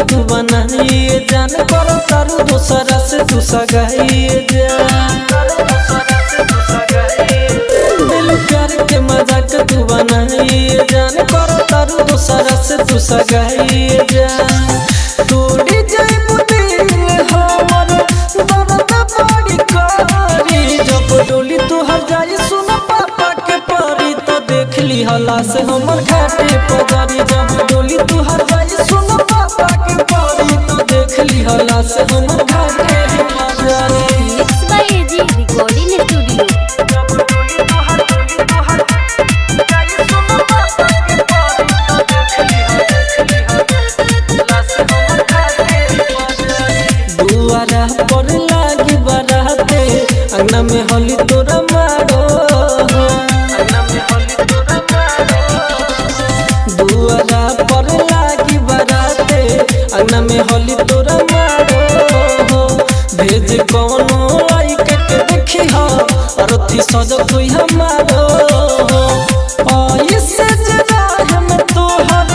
तू बनाइए जान करो तारू दूसरा से तू सगाइए जान दिल प्यार के मजाक तू बनाइए जान करो तारू दूसरा से तू सगाइए जान तोड़ी जाए दिल हमर दर्द बड़ी करी जब डोली तू हर जाई सुन पापा के परी तो देख ली हला से हमर घाटे पजारी जब डोली तू हर जाई सुन पापा के परी तो देख ली हला से हमर घाटे पजारी। Mix by A G recording studio. दुआरा पर लागी बराते अंगना में होली तोरा मारो दुआरा पर लागी बराते अंगना में होली तोरा मारो भेज कौनो आई के देखी हो अरथी सज कोई हमारो ऐसे जरा हम तोहर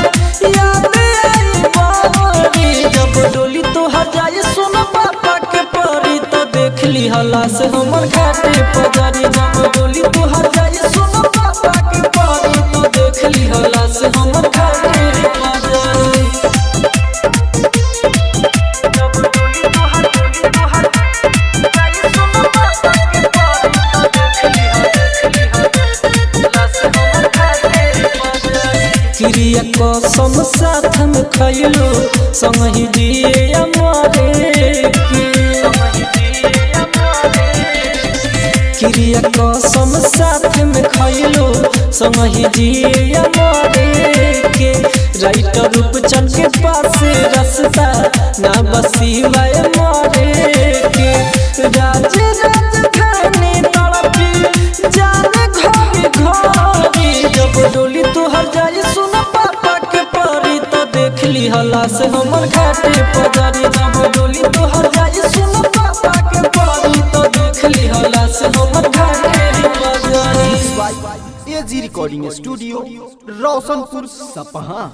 याद आई बारी जब डोली तोहर जाए सुन पापा के परी तो देख ली हला से हमर घाटे पजारी जब डोली तोहर जाए सुन पापा के परी तो देख ली हला से हमर घाटे पजारी। क्रिया कसम साथ में खैलो संग ही दिए अमरे क्रिया कसम साथ में खैलो संग ही दिए अमरे के राइटर रूपचंद के पास रास्ता ना बसी वाय मरे के राज राजधानी तड़पी जाने घरी घरी जब डोली तोहर जाए सुन पापा के परी तो देख ली हला से हमर घाटे पजारी जब डोली तोहर जाए सुन पापा के परी तो देख ली हला से हमर घाटे पजारी। एजी रिकॉर्डिंग स्टूडियो रोशनपुर सपहा।